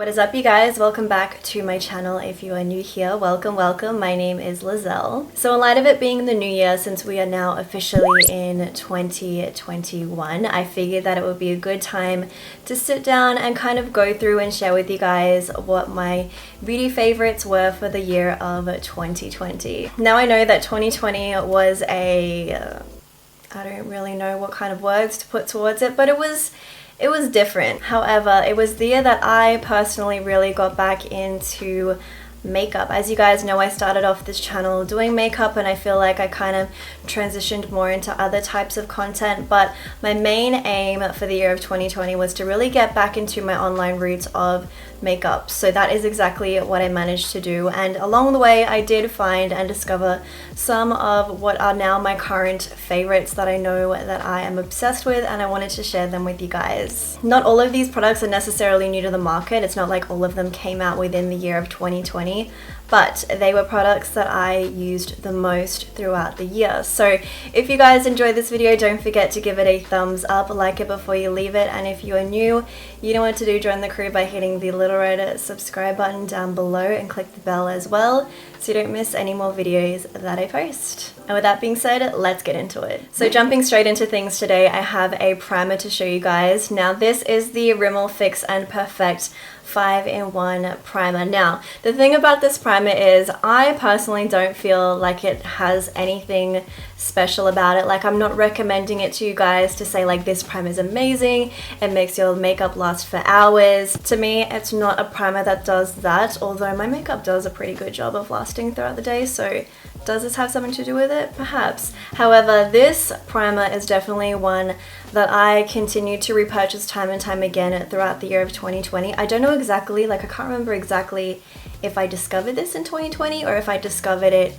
What is up, you guys? Welcome back to my channel. If you are new here, welcome. My name is Leizel. So in light of it being the new year, since we are now officially in 2021, I figured that it would be a good time to sit down and kind of go through and share with you guys what my beauty favorites were for the year of 2020. Now I know that 2020 was I don't really know what kind of words to put towards it, but it was different. However, it was the year that I personally really got back into makeup. As you guys know, I started off this channel doing makeup, and I feel like I kind of transitioned more into other types of content, but my main aim for the year of 2020 was to really get back into my online roots of makeup. So that is exactly what I managed to do, and along the way I did find and discover some of what are now my current favorites that I know that I am obsessed with, and I wanted to share them with you guys. Not all of these products are necessarily new to the market. It's not like all of them came out within the year of 2020, but they were products that I used the most throughout the year. So if you guys enjoyed this video, don't forget to give it a thumbs up, like it before you leave it, and if you are new, you know what to do. Join the crew by hitting the little red subscribe button down below and click the bell as well, so you don't miss any more videos that I post. And with that being said, let's get into it. So jumping straight into things today, I have a primer to show you guys. Now this is the Rimmel Fix and Perfect 5-in-1 primer. Now the thing about this primer is I personally don't feel like it has anything special about it. Like, I'm not recommending it to you guys to say like this primer is amazing, it makes your makeup last for hours. To me, it's not a primer that does that, although my makeup does a pretty good job of lasting throughout the day. So does this have something to do with it? Perhaps. However, this primer is definitely one that I continue to repurchase time and time again throughout the year of 2020. I don't know exactly, like I can't remember exactly if I discovered this in 2020 or if I discovered it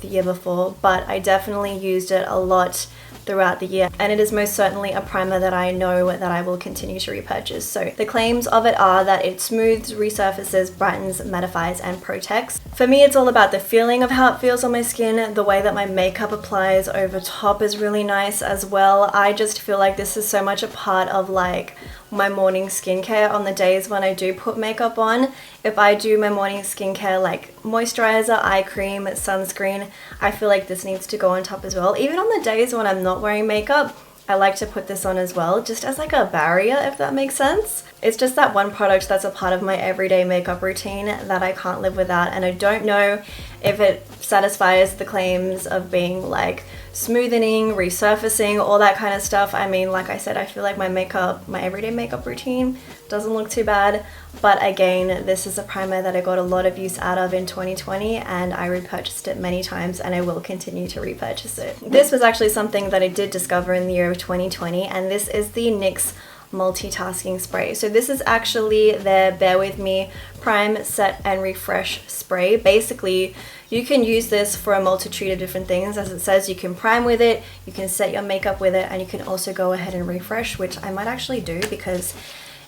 the year before, but I definitely used it a lot throughout the year, and it is most certainly a primer that I know that I will continue to repurchase. So the claims of it are that it smooths, resurfaces, brightens, mattifies, and protects. For me, it's all about the feeling of how it feels on my skin. The way that my makeup applies over top is really nice as well. I just feel like this is so much a part of like my morning skincare on the days when I do put makeup on. If I do my morning skincare like moisturizer, eye cream, sunscreen, I feel like this needs to go on top as well. Even on the days when I'm not wearing makeup, I like to put this on as well, just as like a barrier, if that makes sense. It's just that one product that's a part of my everyday makeup routine that I can't live without, and I don't know if it satisfies the claims of being like smoothing, resurfacing, all that kind of stuff. I mean, like I said, I feel like my everyday makeup routine doesn't look too bad, but again, this is a primer that I got a lot of use out of in 2020, and I repurchased it many times, and I will continue to repurchase it. This was actually something that I did discover in the year of 2020, and this is the NYX Multitasking Spray. So this is actually their Bear With Me Prime, Set and Refresh Spray. Basically, you can use this for a multitude of different things. As it says, you can prime with it, you can set your makeup with it, and you can also go ahead and refresh, which I might actually do because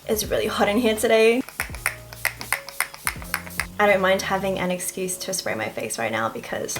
it's really hot in here today. I don't mind having an excuse to spray my face right now because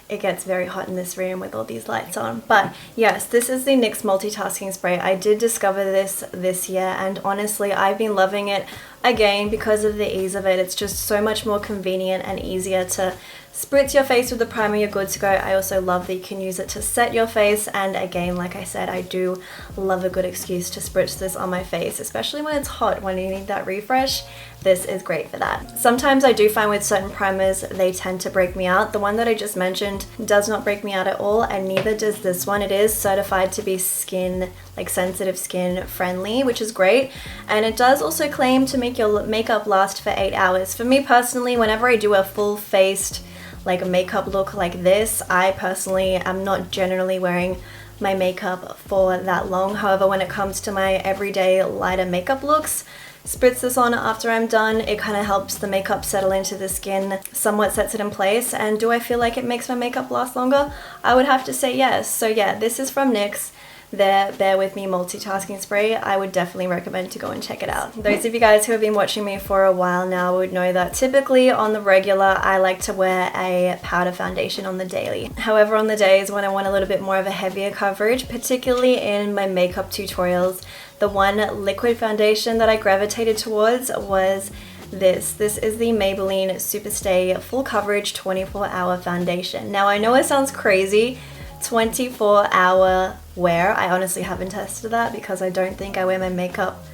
it gets very hot in this room with all these lights on. But yes, this is the NYX Multitasking Spray. I did discover this year, and honestly, I've been loving it again because of the ease of it. It's just so much more convenient and easier to spritz your face with the primer, you're good to go. I also love that you can use it to set your face, and again, like I said, I do love a good excuse to spritz this on my face, especially when it's hot, when you need that refresh. This is great for that. Sometimes I do find with certain primers, they tend to break me out. The one that I just mentioned does not break me out at all, and neither does this one. It is certified to be sensitive skin friendly, which is great, and it does also claim to make your makeup last for 8 hours. For me personally, whenever I do a full-faced like makeup look like this, I personally am not generally wearing my makeup for that long. However, when it comes to my everyday lighter makeup looks, spritz this on after I'm done. It kind of helps the makeup settle into the skin, somewhat sets it in place. And do I feel like it makes my makeup last longer? I would have to say yes. So yeah, this is from NYX. Their Bear With Me Multitasking Spray. I would definitely recommend to go and check it out. Those of you guys who have been watching me for a while now would know that typically on the regular, I like to wear a powder foundation on the daily. However, on the days when I want a little bit more of a heavier coverage, particularly in my makeup tutorials, the one liquid foundation that I gravitated towards was this. This is the Maybelline Superstay Full Coverage 24-Hour Foundation. Now I know it sounds crazy, 24-hour wear. I honestly haven't tested that because I don't think I wear my makeup.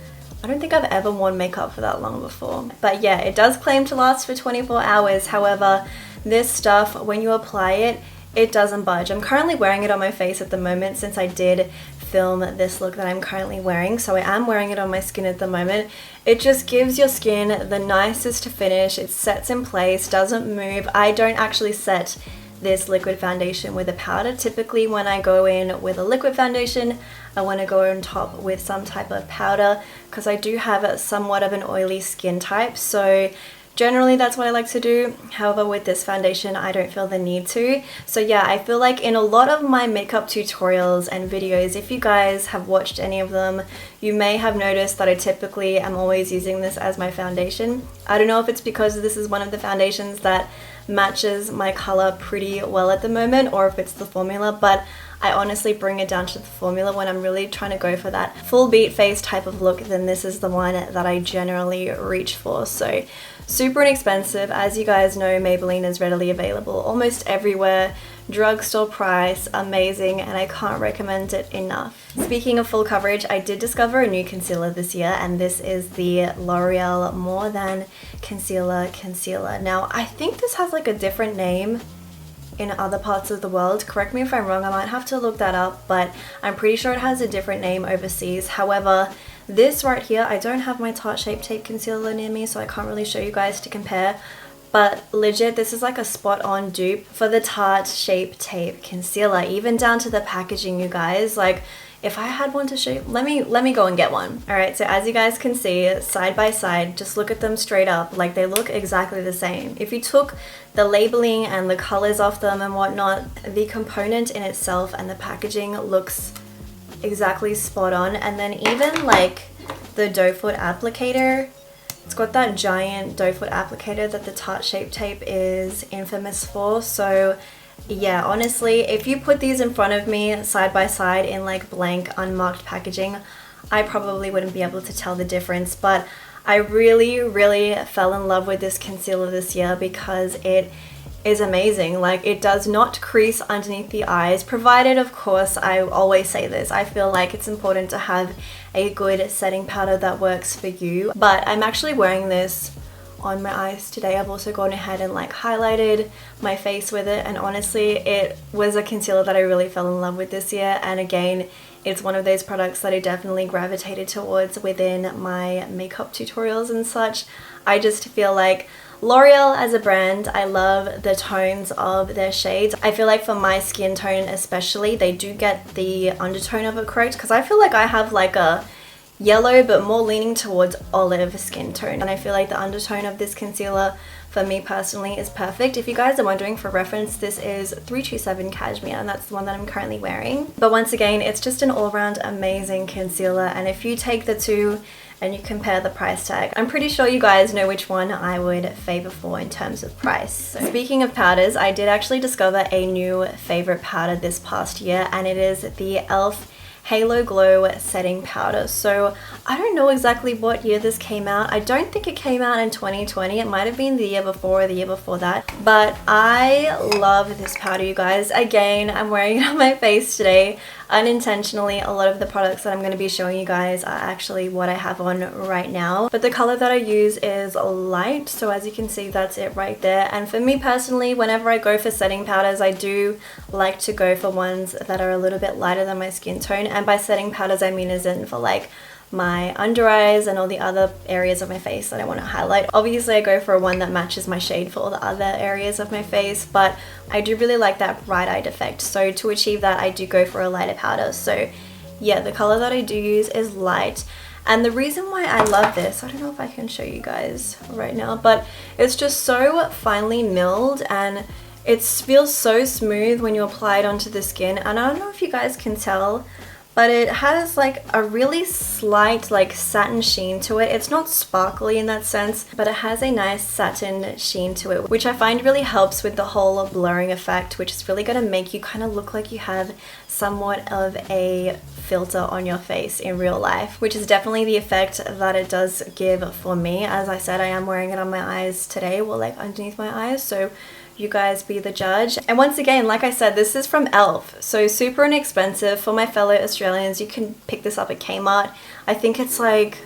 I don't think I've ever worn makeup for that long before. But yeah, it does claim to last for 24 hours. However, this stuff, when you apply it, it doesn't budge. I'm currently wearing it on my face at the moment since I did film this look that I'm currently wearing. So I am wearing it on my skin at the moment. It just gives your skin the nicest finish. It sets in place, doesn't move. I don't actually set this liquid foundation with a powder. Typically when I go in with a liquid foundation, I want to go on top with some type of powder because I do have somewhat of an oily skin type. So generally that's what I like to do. However, with this foundation, I don't feel the need to. So yeah, I feel like in a lot of my makeup tutorials and videos, if you guys have watched any of them, you may have noticed that I typically am always using this as my foundation. I don't know if it's because this is one of the foundations that matches my color pretty well at the moment, or if it's the formula, but I honestly bring it down to the formula. When I'm really trying to go for that full beat face type of look, then this is the one that I generally reach for. So super inexpensive. As you guys know, Maybelline is readily available almost everywhere. Drugstore price, amazing, and I can't recommend it enough. Speaking of full coverage, I did discover a new concealer this year, and this is the L'Oreal More Than Concealer. Now, I think this has like a different name in other parts of the world. Correct me if I'm wrong, I might have to look that up, but I'm pretty sure it has a different name overseas. However, this right here, I don't have my Tarte Shape Tape concealer near me, so I can't really show you guys to compare. But legit, this is like a spot-on dupe for the Tarte Shape Tape concealer, even down to the packaging, you guys. Like, if I had one to show you, let me go and get one. All right, so as you guys can see, side by side, just look at them straight up. Like, they look exactly the same. If you took the labeling and the colors off them and whatnot, the component in itself and the packaging looks exactly spot on. And then even like the doe foot applicator, it's got that giant doe foot applicator that the Tarte Shape Tape is infamous for. So yeah, honestly, if you put these in front of me side by side in like blank unmarked packaging, I probably wouldn't be able to tell the difference. But I really fell in love with this concealer this year because it is amazing. Like, it does not crease underneath the eyes, provided, of course, I always say this, I feel like it's important to have a good setting powder that works for you. But I'm actually wearing this on my eyes today. I've also gone ahead and like highlighted my face with it, and honestly, it was a concealer that I really fell in love with this year. And again, it's one of those products that I definitely gravitated towards within my makeup tutorials and such. I just feel like L'Oreal as a brand, I love the tones of their shades. I feel like for my skin tone especially, they do get the undertone of it correct, because I feel like I have like a yellow but more leaning towards olive skin tone, and I feel like the undertone of this concealer for me personally is perfect. If you guys are wondering, for reference, this is 327 Cashmere, and that's the one that I'm currently wearing. But once again, it's just an all-round amazing concealer, and if you take the two and you compare the price tag, I'm pretty sure you guys know which one I would favor for in terms of price. So speaking of powders, I did actually discover a new favorite powder this past year, and it is the e.l.f. Halo Glow setting powder. So I don't know exactly what year this came out. I don't think it came out in 2020. It might have been the year before or the year before that. But I love this powder, you guys. Again, I'm wearing it on my face today unintentionally. A lot of the products that I'm going to be showing you guys are actually what I have on right now. But the color that I use is light. So as you can see, that's it right there. And for me personally, whenever I go for setting powders, I do like to go for ones that are a little bit lighter than my skin tone. And by setting powders, I mean as in for like my under eyes and all the other areas of my face that I want to highlight. Obviously, I go for one that matches my shade for all the other areas of my face, but I do really like that bright eye effect. So to achieve that, I do go for a lighter powder. So yeah, the color that I do use is light. And the reason why I love this, I don't know if I can show you guys right now, but it's just so finely milled and it feels so smooth when you apply it onto the skin. And I don't know if you guys can tell, but it has like a really slight like satin sheen to it. It's not sparkly in that sense, but it has a nice satin sheen to it, which I find really helps with the whole blurring effect, which is really going to make you kind of look like you have somewhat of a filter on your face in real life, which is definitely the effect that it does give for me. As I said, I am wearing it on my eyes today, well, like underneath my eyes, so you guys be the judge. And once again, like I said, this is from e.l.f. So super inexpensive. For my fellow Australians, you can pick this up at Kmart. I think it's like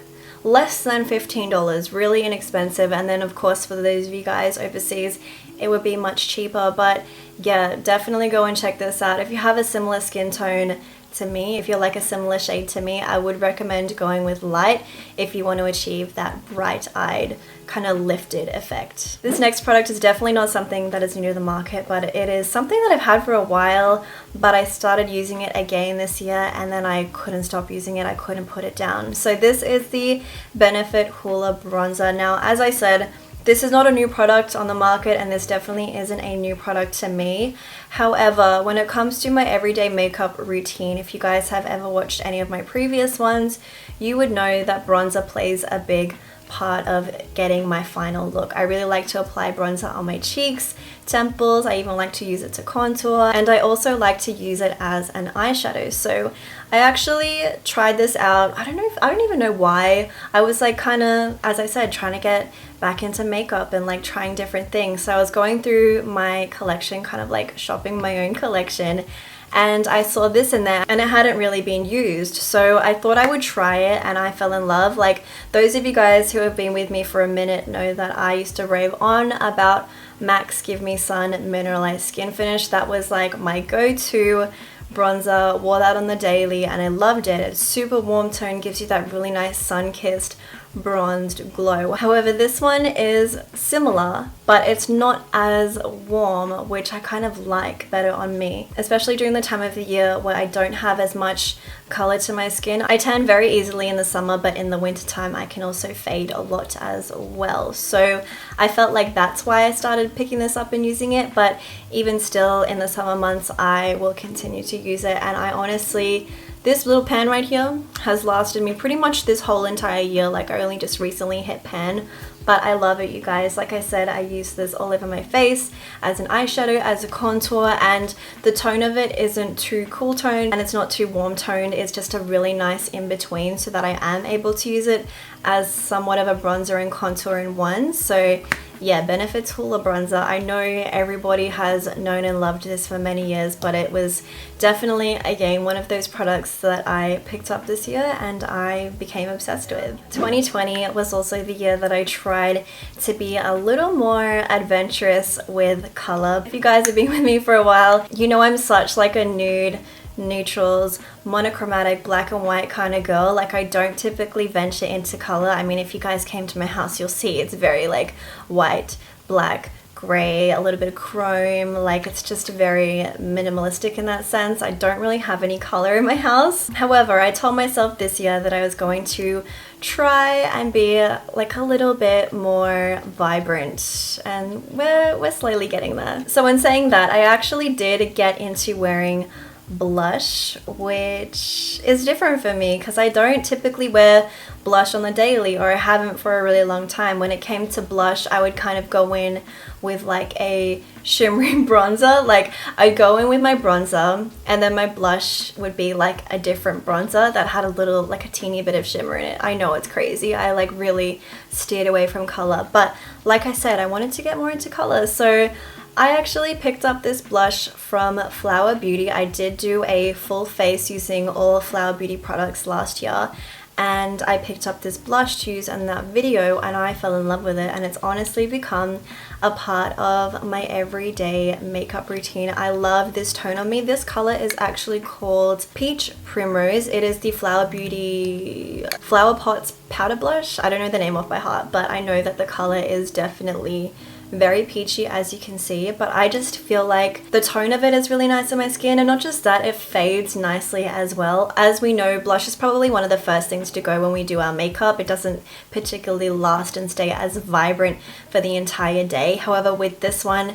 less than $15, really inexpensive. And then of course for those of you guys overseas, it would be much cheaper. But yeah, definitely go and check this out. If you have a similar skin tone to me, if you're like a similar shade to me, I would recommend going with light if you want to achieve that bright-eyed kind of lifted effect. This next product is definitely not something that is new to the market, but it is something that I've had for a while, but I started using it again this year and then I couldn't stop using it. I couldn't put it down. So this is the Benefit Hoola Bronzer. Now, as I said, this is not a new product on the market, and this definitely isn't a new product to me. However, when it comes to my everyday makeup routine, if you guys have ever watched any of my previous ones, you would know that bronzer plays a big part of getting my final look. I really like to apply bronzer on my cheeks, temples. I even like to use it to contour, and I also like to use it as an eyeshadow. So I actually tried this out. I don't even know why. I was like kind of, as I said, trying to get back into makeup and like trying different things. So I was going through my collection, kind of like shopping my own collection, and I saw this in there and it hadn't really been used. So I thought I would try it and I fell in love. Like those of you guys who have been with me for a minute know that I used to rave on about MAC's Give Me Sun Mineralized Skin Finish. That was like my go-to bronzer, wore that on the daily and I loved it. It's super warm tone, gives you that really nice sun-kissed bronzed glow. However, this one is similar, but it's not as warm, which I kind of like better on me, especially during the time of the year where I don't have as much color to my skin. I tan very easily in the summer, but in the winter time I can also fade a lot as well. So I felt like that's why I started picking this up and using it, but even still in the summer months I will continue to use it. And I honestly, this little pan right here has lasted me pretty much this whole entire year. Like I only just recently hit pan, but I love it, you guys. Like I said, I use this all over my face as an eyeshadow, as a contour, and the tone of it isn't too cool toned and it's not too warm toned. It's just a really nice in between so that I am able to use it as somewhat of a bronzer and contour in one. So yeah, Benefit Hoola Bronzer. I know everybody has known and loved this for many years, but it was definitely, again, one of those products that I picked up this year and I became obsessed with. 2020 was also the year that I tried to be a little more adventurous with color. If you guys have been with me for a while, you know I'm such like a nude, neutrals, monochromatic, black and white kind of girl. Like I don't typically venture into color. I mean, if you guys came to my house, you'll see it's very like white, black, gray, a little bit of chrome. Like it's just very minimalistic in that sense. I don't really have any color in my house. However, I told myself this year that I was going to try and be like a little bit more vibrant, and we're slowly getting there. So in saying that, I actually did get into wearing blush, which is different for me because I don't typically wear blush on the daily, or I haven't for a really long time. When it came to blush, I would kind of go in with like a shimmery bronzer. Like I'd go in with my bronzer and then my blush would be like a different bronzer that had a little, like a teeny bit of shimmer in it. I know it's crazy. I like really steered away from color, but like I said, I wanted to get more into color. So I actually picked up this blush from Flower Beauty. I did do a full face using all Flower Beauty products last year, and I picked up this blush to use in that video and I fell in love with it, and it's honestly become a part of my everyday makeup routine. I love this tone on me. This color is actually called Peach Primrose. It is the Flower Beauty Flower Pots powder blush. I don't know the name off by heart, but I know that the color is definitely very peachy, as you can see, but I just feel like the tone of it is really nice on my skin, and not just that, it fades nicely as well. As we know, blush is probably one of the first things to go when we do our makeup. It doesn't particularly last and stay as vibrant for the entire day. However, with this one,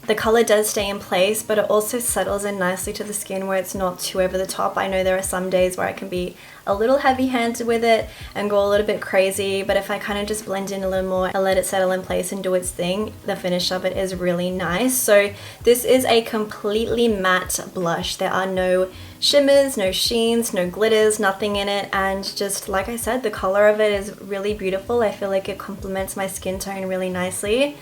the color does stay in place, but it also settles in nicely to the skin where it's not too over the top. I know there are some days where I can be a little heavy-handed with it and go a little bit crazy, but if I kind of just blend in a little more and let it settle in place and do its thing, the finish of it is really nice. So this is a completely matte blush. There are no shimmers, no sheens, no glitters, nothing in it, and just like I said, the color of it is really beautiful. I feel like it complements my skin tone really nicely,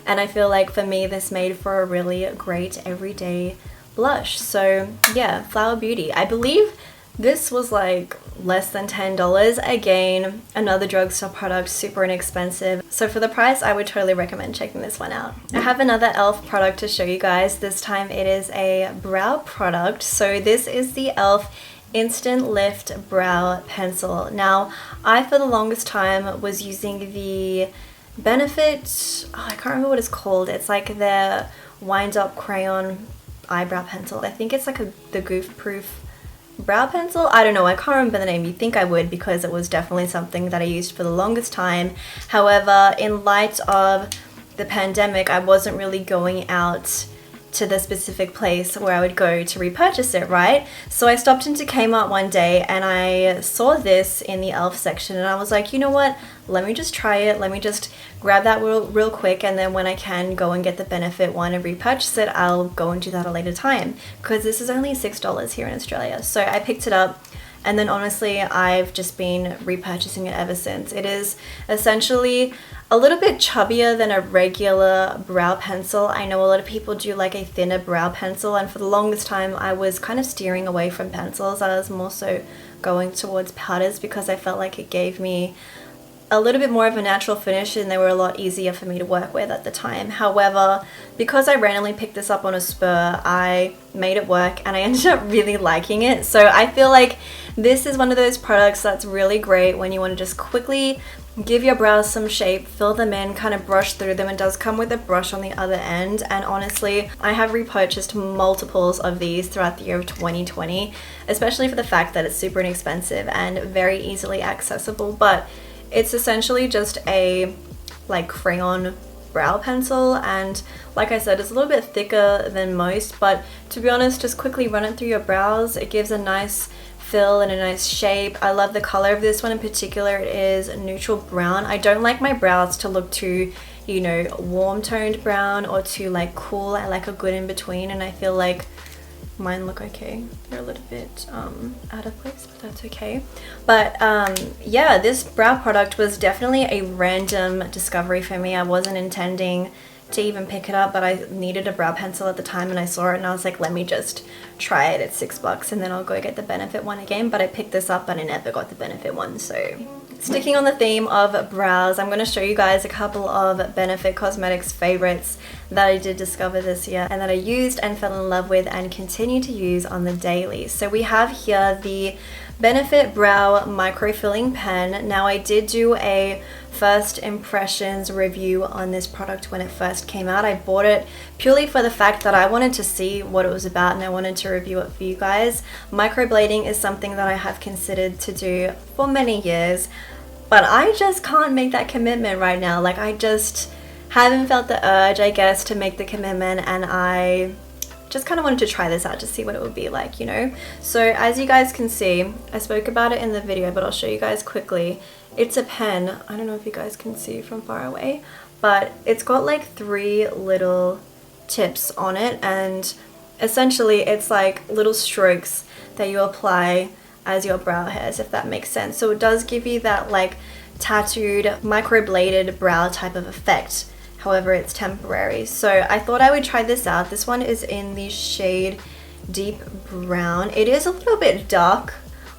and I feel like for me this made for a really great everyday blush. So yeah, Flower Beauty. I believe this was like less than $10. Again, another drugstore product, super inexpensive. So for the price, I would totally recommend checking this one out. I have another e.l.f. product to show you guys. This time it is a brow product. So this is the e.l.f. Instant Lift Brow Pencil. Now, I for the longest time was using the Benefit, I can't remember what it's called. It's like the wind up crayon eyebrow pencil. I think it's like the Goof Proof brow pencil. I don't know, I can't remember the name. You'd think I would, because it was definitely something that I used for the longest time. However, in light of the pandemic, I wasn't really going out to the specific place where I would go to repurchase it, right? So I stopped into Kmart one day and I saw this in the e.l.f. section, and I was like, you know what, let me just try it, let me just grab that real quick, and then when I can go and get the Benefit one and repurchase it, I'll go and do that at a later time, because this is only $6 here in Australia. So I picked it up, and then honestly I've just been repurchasing it ever since. It is essentially a little bit chubbier than a regular brow pencil. I know a lot of people do like a thinner brow pencil, and for the longest time I was kind of steering away from pencils. I was more so going towards powders because I felt like it gave me a little bit more of a natural finish and they were a lot easier for me to work with at the time. However, because I randomly picked this up on a spur, I made it work and I ended up really liking it. So I feel like this is one of those products that's really great when you want to just quickly give your brows some shape, fill them in, kind of brush through them. It does come with a brush on the other end, and honestly I have repurchased multiples of these throughout the year of 2020, especially for the fact that it's super inexpensive and very easily accessible. But it's essentially just a like crayon brow pencil, and like I said, it's a little bit thicker than most, but to be honest, just quickly run it through your brows. It gives a nice fill and a nice shape. I love the color of this one in particular. It is neutral brown. I don't like my brows to look too, you know, warm toned brown or too like cool. I like a good in between, and I feel like mine look okay. They're a little bit out of place, but that's okay. But yeah, this brow product was definitely a random discovery for me. I wasn't intending to even pick it up, but I needed a brow pencil at the time and I saw it and I was like, let me just try it at $6 and then I'll go get the Benefit one again. But I picked this up and I never got the Benefit one. So sticking on the theme of brows, I'm going to show you guys a couple of Benefit Cosmetics favorites that I did discover this year and that I used and fell in love with and continue to use on the daily. So we have here the Benefit Brow Micro Filling Pen. Now I did do a first impressions review on this product when it first came out. I bought it purely for the fact that I wanted to see what it was about and I wanted to review it for you guys. Microblading is something that I have considered to do for many years, but I just can't make that commitment right now. Like, I just haven't felt the urge, I guess, to make the commitment, and I just kind of wanted to try this out to see what it would be like, you know. So as you guys can see, I spoke about it in the video, but I'll show you guys quickly. It's a pen. I don't know if you guys can see from far away, but it's got like 3 little tips on it, and essentially it's like little strokes that you apply as your brow hairs, if that makes sense. So it does give you that like tattooed microbladed brow type of effect. However, it's temporary. So I thought I would try this out. This one is in the shade Deep Brown. It is a little bit dark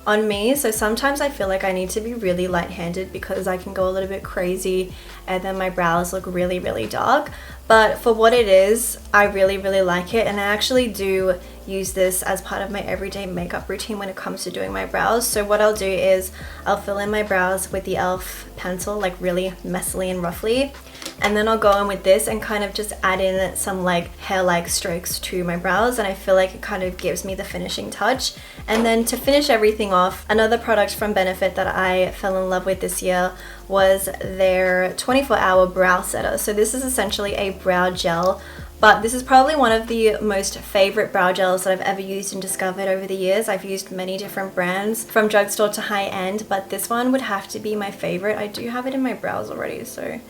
on me, so sometimes I feel like I need to be really light-handed because I can go a little bit crazy and then my brows look really, really dark. But for what it is, I really, really like it, and I actually do use this as part of my everyday makeup routine when it comes to doing my brows. So what I'll do is I'll fill in my brows with the e.l.f. pencil, like really messily and roughly, and then I'll go in with this and kind of just add in some like hair-like strokes to my brows, and I feel like it kind of gives me the finishing touch. And then to finish everything off, another product from Benefit that I fell in love with this year was their 24-hour brow setter. So this is essentially a brow gel but this is probably one of the most favorite brow gels that I've ever used and discovered over the years. I've used many different brands from drugstore to high end, but this one would have to be my favorite. I do have it in my brows already, so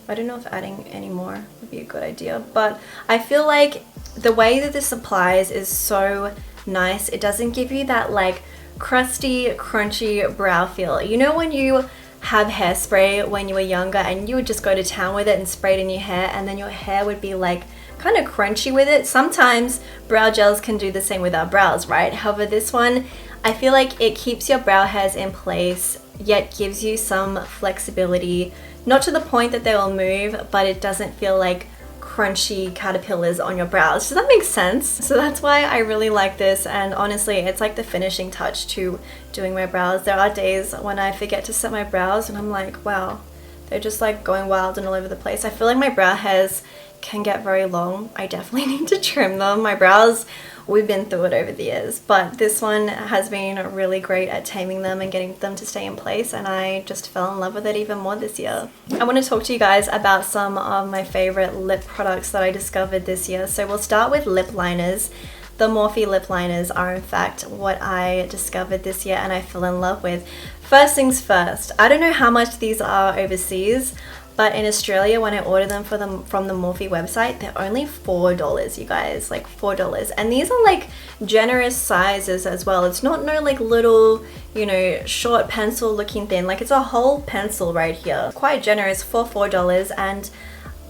I don't know if adding any more would be a good idea, but I feel like the way that this applies is so nice. It doesn't give you that like crusty, crunchy brow feel. You know when you have hairspray when you were younger and you would just go to town with it and spray it in your hair, and then your hair would be like kind of crunchy with it? Sometimes brow gels can do the same with our brows, right? However, this one, I feel like it keeps your brow hairs in place, yet gives you some flexibility. Not to the point that they will move, but it doesn't feel like crunchy caterpillars on your brows. Does that make sense? So that's why I really like this, and honestly it's like the finishing touch to doing my brows. There are days when I forget to set my brows and I'm like, wow, they're just like going wild and all over the place. I feel like my brow hairs can get very long. I definitely need to trim them. My brows, we've been through it over the years, but this one has been really great at taming them and getting them to stay in place, and I just fell in love with it even more this year. I want to talk to you guys about some of my favorite lip products that I discovered this year. So we'll start with lip liners. The Morphe lip liners are in fact what I discovered this year and I fell in love with. First things first, I don't know how much these are overseas, but in Australia, when I order them from the Morphe website, they're only $4, you guys, like $4. And these are like generous sizes as well. It's not no like little, you know, short pencil looking thing. Like it's a whole pencil right here. Quite generous for $4. And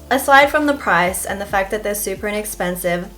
aside from the price and the fact that they're super inexpensive,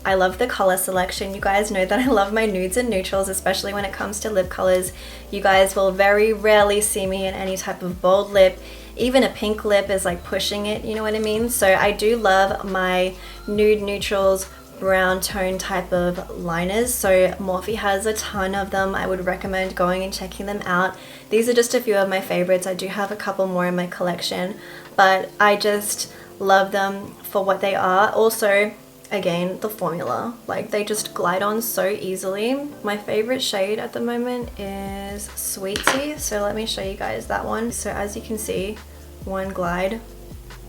I love the color selection. You guys know that I love my nudes and neutrals, especially when it comes to lip colors. You guys will very rarely see me in any type of bold lip. Even a pink lip is like pushing it, you know what I mean? So I do love my nude neutrals, brown tone type of liners. So Morphe has a ton of them. I would recommend going and checking them out. These are just a few of my favorites. I do have a couple more in my collection, but I just love them for what they are. Also, again, the formula, like they just glide on so easily. My favorite shade at the moment is Sweet Tea, so let me show you guys that one. So as you can see, one glide.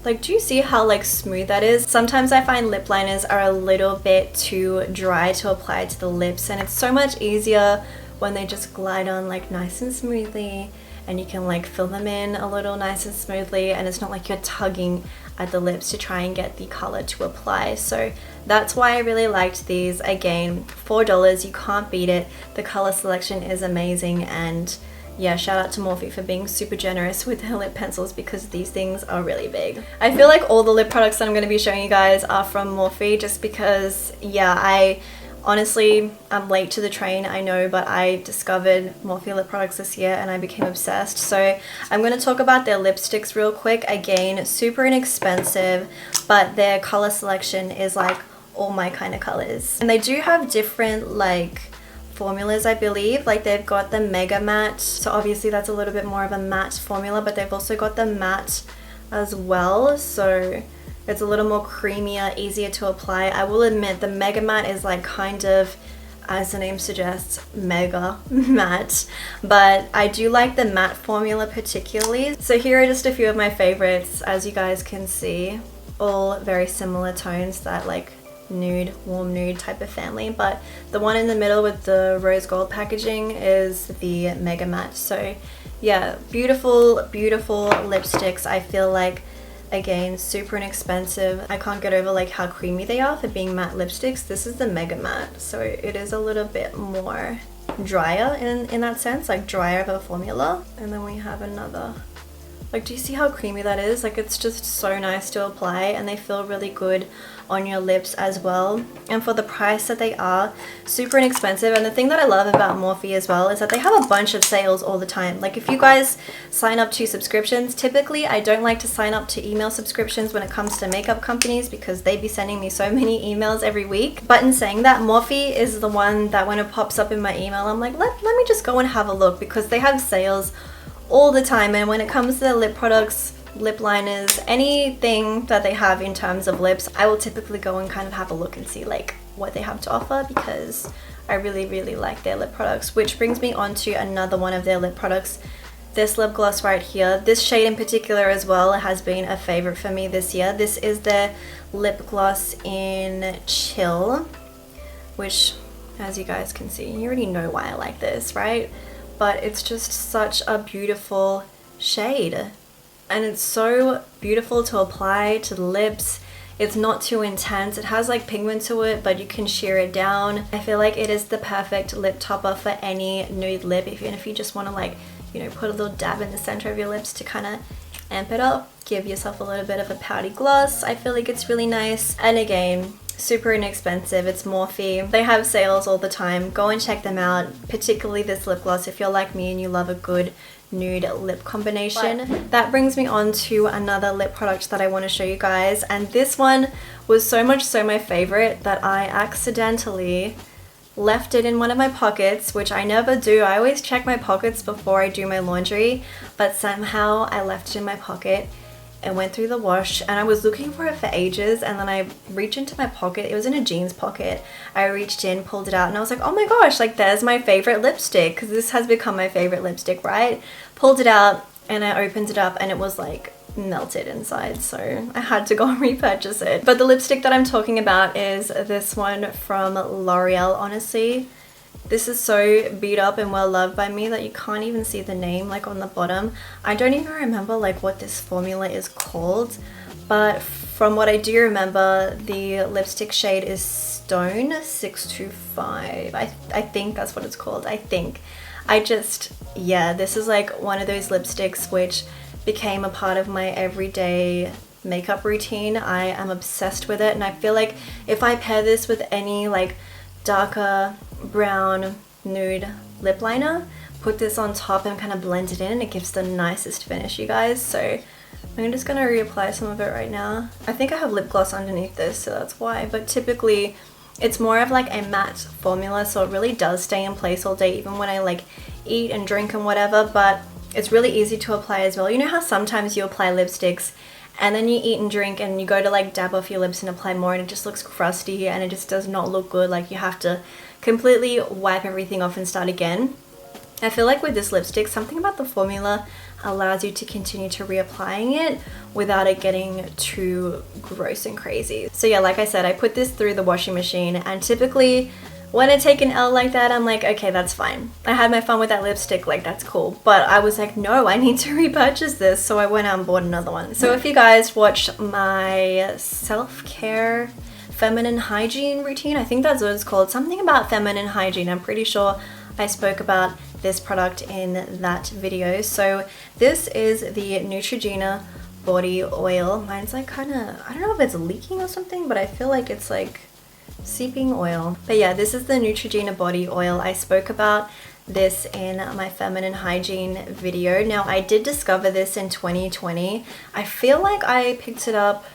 Like, do you see how like smooth that is? Sometimes I find lip liners are a little bit too dry to apply to the lips, and it's so much easier when they just glide on like nice and smoothly, and you can like fill them in a little nice and smoothly, and it's not like you're tugging at the lips to try and get the color to apply. So that's why I really liked these. Again, $4, you can't beat it. The color selection is amazing, and yeah, shout out to Morphe for being super generous with their lip pencils, because these things are really big. I feel like all the lip products that I'm going to be showing you guys are from Morphe, just because, yeah, honestly, I'm late to the train, I know, but I discovered Morphe lip products this year and I became obsessed. So I'm going to talk about their lipsticks real quick. Again, super inexpensive, but their color selection is like all my kind of colors. And they do have different like formulas, I believe. Like they've got the Mega Matte, so obviously that's a little bit more of a matte formula, but they've also got the matte as well, so it's a little more creamier, easier to apply. I will admit the Mega Matte is like kind of, as the name suggests, mega matte, but I do like the matte formula particularly. So here are just a few of my favorites. As you guys can see, all very similar tones, that like nude, warm nude type of family, but the one in the middle with the rose gold packaging is the Mega Matte. So yeah, beautiful, beautiful lipsticks. I feel like, again, super inexpensive. I can't get over like how creamy they are for being matte lipsticks. This is the Mega Matte, so it is a little bit more drier in that sense, like drier of a formula. And then we have another. Like, do you see how creamy that is? Like, it's just so nice to apply, and they feel really good on your lips as well. And for the price that they are, super inexpensive. And the thing that I love about Morphe as well is that they have a bunch of sales all the time. Like if you guys sign up to subscriptions, typically I don't like to sign up to email subscriptions when it comes to makeup companies, because they be sending me so many emails every week. But in saying that, Morphe is the one that when it pops up in my email, I'm like, let me just go and have a look, because they have sales all the time. And when it comes to lip products, lip liners, anything that they have in terms of lips, I will typically go and kind of have a look and see like what they have to offer, because I really, really like their lip products. Which brings me on to another one of their lip products. this lip gloss right here. This shade in particular as well has been a favorite for me this year. This is the lip gloss in Chill, which, as you guys can see, you already know why I like this, right? But it's just such a beautiful shade, and it's so beautiful to apply to the lips. It's not too intense. It has like pigment to it, but you can sheer it down. I feel like it is the perfect lip topper for any nude lip, even if you just want to, like, you know, put a little dab in the center of your lips to kind of amp it up, give yourself a little bit of a pouty gloss. I feel like it's really nice. And again, super inexpensive. It's Morphe. They have sales all the time. Go and check them out, particularly this lip gloss if you're like me and you love a good nude lip combination. That brings me on to another lip product that I want to show you guys, and this one was so much so my favorite that I accidentally left it in one of my pockets, which I never do. I always check my pockets before I do my laundry, but somehow I left it in my pocket and went through the wash, and I was looking for it for ages, and then I reached into my pocket. It was in a jeans pocket. I reached in, pulled it out, and I was like, oh my gosh, like there's my favorite lipstick, because this has become my favorite lipstick, right? Pulled it out and I opened it up and it was like melted inside, so I had to go and repurchase it. But the lipstick that I'm talking about is this one from L'Oreal. Honestly, this is so beat up and well loved by me that you can't even see the name like on the bottom. I don't even remember like what this formula is called, but from what I do remember, the lipstick shade is Stone 625. I think that's what it's called. Yeah, this is like one of those lipsticks which became a part of my everyday makeup routine. I am obsessed with it, and I feel like if I pair this with any like darker brown nude lip liner, put this on top and kind of blend it in, it gives the nicest finish, you guys. So I'm just gonna reapply some of it right now. I think I have lip gloss underneath this, so that's why, but typically it's more of like a matte formula, so it really does stay in place all day, even when I like eat and drink and whatever. But it's really easy to apply as well. You know how sometimes you apply lipsticks and then you eat and drink and you go to like dab off your lips and apply more, and it just looks crusty and it just does not look good. Like you have to completely wipe everything off and start again. I feel like with this lipstick, something about the formula allows you to continue to reapplying it without it getting too gross and crazy. So yeah, like I said, I put this through the washing machine, and typically when I take an L like that, I'm like, okay, that's fine. I had my fun with that lipstick, like that's cool. But I was like, no, I need to repurchase this. So I went out and bought another one. So if you guys watched my self-care feminine hygiene routine, I think that's what it's called. Something about feminine hygiene. I'm pretty sure I spoke about this product in that video. So this is the Neutrogena body oil. Mine's like kind of, I don't know if it's leaking or something, but I feel like it's like seeping oil. But yeah, this is the Neutrogena body oil. I spoke about this in my feminine hygiene video. Now I did discover this in 2020. I feel like I picked it up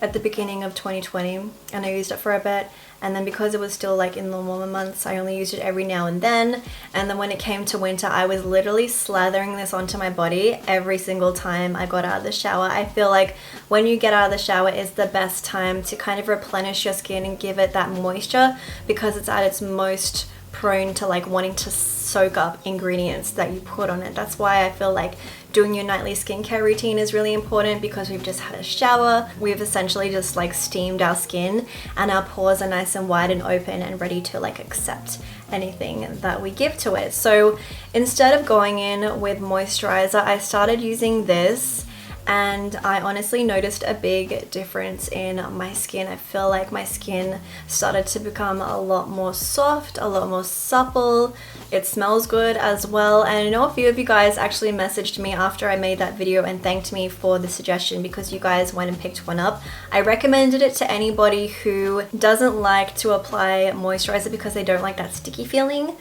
at the beginning of 2020 and I used it for a bit, and then because it was still like in the warmer months, I only used it every now and then. And then when it came to winter, I was literally slathering this onto my body every single time I got out of the shower. I feel like when you get out of the shower is the best time to kind of replenish your skin and give it that moisture, because it's at its most prone to like wanting to soak up ingredients that you put on it. That's why I feel like doing your nightly skincare routine is really important, because we've just had a shower, we've essentially just like steamed our skin, and our pores are nice and wide and open and ready to like accept anything that we give to it. So instead of going in with moisturizer, I started using this, and I honestly noticed a big difference in my skin. I feel like my skin started to become a lot more soft, a lot more supple. It smells good as well. And I know a few of you guys actually messaged me after I made that video and thanked me for the suggestion, because you guys went and picked one up. I recommended it to anybody who doesn't like to apply moisturizer because they don't like that sticky feeling.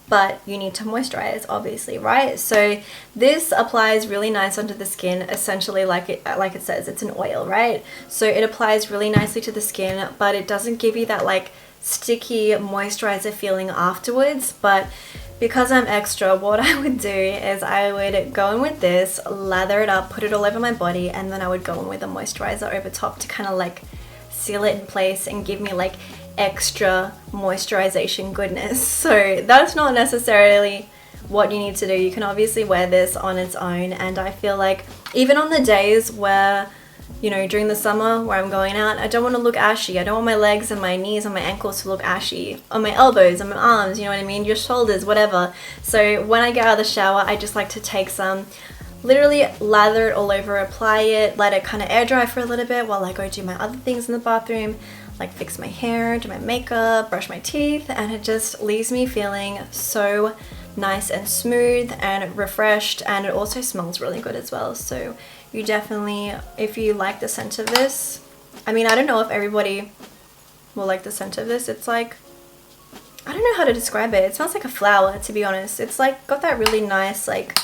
But you need to moisturize, obviously, right? So this applies really nice onto the skin, essentially like it says, it's an oil, right? So it applies really nicely to the skin, but it doesn't give you that like sticky moisturizer feeling afterwards. But because I'm extra, what I would do is I would go in with this, lather it up, put it all over my body, and then I would go in with a moisturizer over top to kind of like seal it in place and give me like extra moisturization goodness. So that's not necessarily what you need to do. You can obviously wear this on its own, and I feel like even on the days where, you know, during the summer where I'm going out, I don't want to look ashy. I don't want my legs and my knees and my ankles to look ashy. On my elbows, on my arms, you know what I mean? Your shoulders, whatever. So when I get out of the shower, I just like to take some, literally lather it all over, apply it, let it kind of air dry for a little bit while I go do my other things in the bathroom, like fix my hair, do my makeup, brush my teeth, and it just leaves me feeling so nice and smooth and refreshed, and it also smells really good as well. So you definitely, if you like the scent of this, I mean, I don't know if everybody will like the scent of this. It's like, I don't know how to describe it. It smells like a flower, to be honest. It's like got that really nice, like,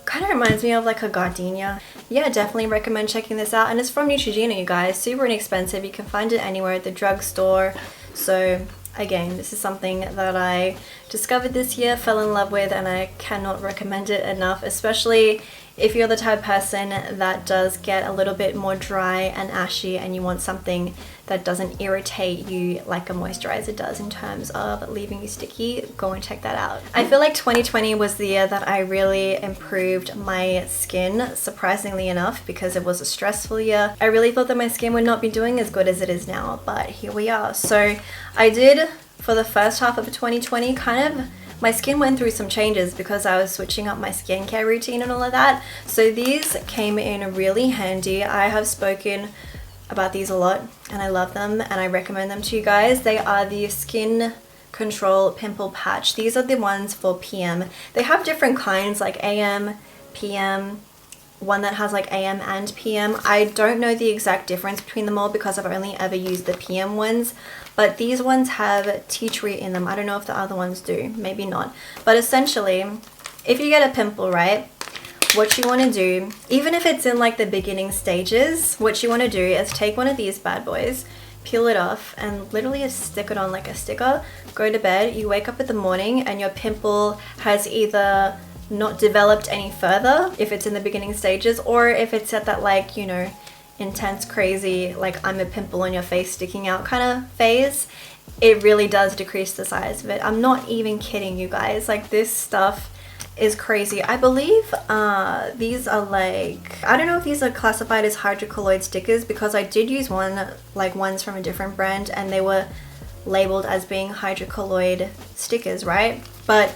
kind of reminds me of like a gardenia. Yeah, definitely recommend checking this out. And it's from Neutrogena, you guys. Super inexpensive. You can find it anywhere at the drugstore. So again, this is something that I discovered this year, fell in love with, and I cannot recommend it enough, especially if you're the type of person that does get a little bit more dry and ashy and you want something that doesn't irritate you like a moisturizer does in terms of leaving you sticky, go and check that out. I feel like 2020 was the year that I really improved my skin, surprisingly enough, because it was a stressful year. I really thought that my skin would not be doing as good as it is now, but here we are. So I did, for the first half of 2020, kind of, my skin went through some changes because I was switching up my skincare routine and all of that. So these came in really handy. I have spoken about these a lot and I love them and I recommend them to you guys. They are the Skin Control Pimple Patch. These are the ones for PM. They have different kinds like AM, PM, one that has like AM and PM. I don't know the exact difference between them all because I've only ever used the PM ones, but these ones have tea tree in them. I don't know if the other ones do, maybe not. But essentially, if you get a pimple, right, what you want to do, even if it's in like the beginning stages, what you want to do is take one of these bad boys, peel it off, and literally just stick it on like a sticker, go to bed, you wake up in the morning and your pimple has either not developed any further if it's in the beginning stages, or if it's at that, like, you know, intense, crazy, like I'm a pimple on your face sticking out kind of phase, it really does decrease the size of it. I'm not even kidding you guys. Like, this stuff is crazy. I believe these are like, I don't know if these are classified as hydrocolloid stickers, because I did use ones from a different brand and they were labeled as being hydrocolloid stickers, right? But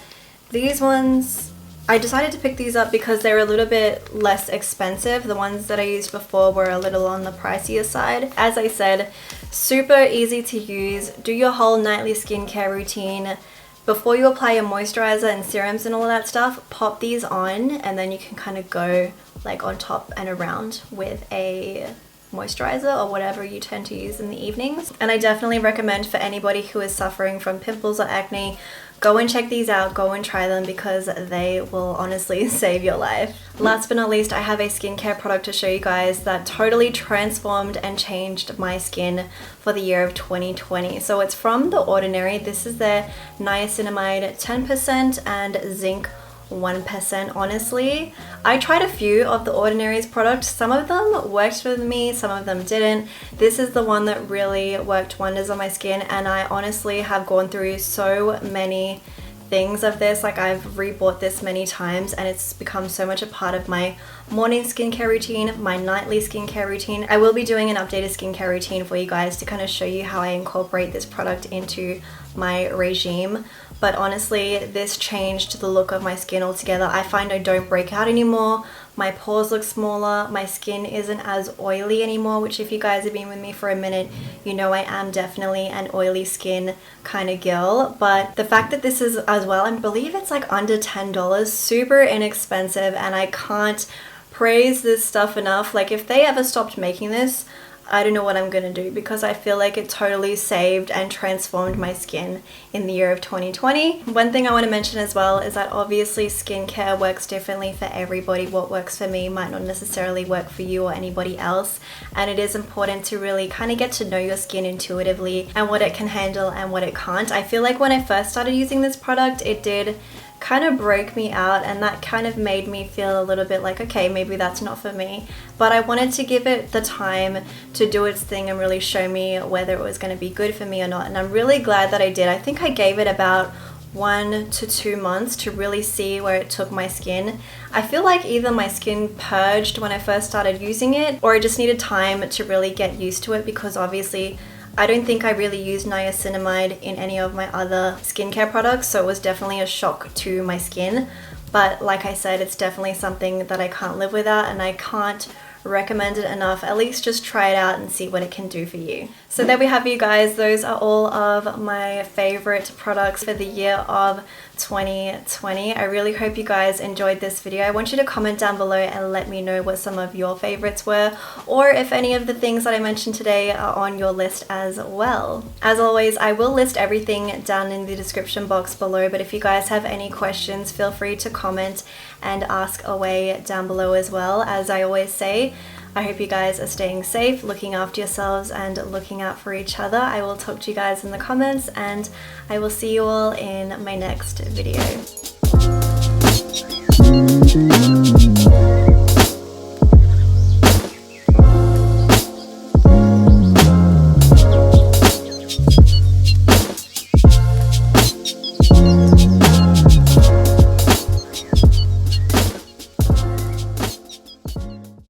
these ones, I decided to pick these up because they're a little bit less expensive. The ones that I used before were a little on the pricier side. As I said, super easy to use. Do your whole nightly skincare routine. Before you apply your moisturizer and serums and all that stuff, pop these on and then you can kind of go like on top and around with a moisturizer or whatever you tend to use in the evenings. And I definitely recommend for anybody who is suffering from pimples or acne, go and check these out, go and try them, because they will honestly save your life. Last but not least, I have a skincare product to show you guys that totally transformed and changed my skin for the year of 2020. So it's from The Ordinary. This is their niacinamide 10% and zinc 1%. Honestly, I tried a few of The Ordinary's products. Some of them worked for me, some of them didn't. This is the one that really worked wonders on my skin, and I honestly have gone through so many things of this. Like, I've rebought this many times and it's become so much a part of my morning skincare routine, my nightly skincare routine. I will be doing an updated skincare routine for you guys to kind of show you how I incorporate this product into my regime. But honestly, this changed the look of my skin altogether. I find I don't break out anymore. My pores look smaller. My skin isn't as oily anymore, which if you guys have been with me for a minute, you know I am definitely an oily skin kind of girl. But the fact that this is as well, I believe it's like under $10, super inexpensive, and I can't praise this stuff enough. Like, if they ever stopped making this, I don't know what I'm gonna do, because I feel like it totally saved and transformed my skin in the year of 2020. One thing I want to mention as well is that obviously skincare works differently for everybody. What works for me might not necessarily work for you or anybody else, and it is important to really kind of get to know your skin intuitively and what it can handle and what it can't. I feel like when I first started using this product, it did kind of broke me out, and that kind of made me feel a little bit like, okay, maybe that's not for me. But I wanted to give it the time to do its thing and really show me whether it was going to be good for me or not, and I'm really glad that I did. I think I gave it about 1 to 2 months to really see where it took my skin. I feel like either my skin purged when I first started using it, or I just needed time to really get used to it, because obviously I don't think I really used niacinamide in any of my other skincare products, so it was definitely a shock to my skin. But like I said, it's definitely something that I can't live without, and I can't recommend it enough. At least just try it out and see what it can do for you. So there we have you guys. Those are all of my favorite products for the year of 2020. I really hope you guys enjoyed this video. I want you to comment down below and let me know what some of your favorites were, or if any of the things that I mentioned today are on your list as well. As always, I will list everything down in the description box below, but if you guys have any questions, feel free to comment and ask away down below as well. As I always say, I hope you guys are staying safe, looking after yourselves, and looking out for each other. I will talk to you guys in the comments, and I will see you all in my next video.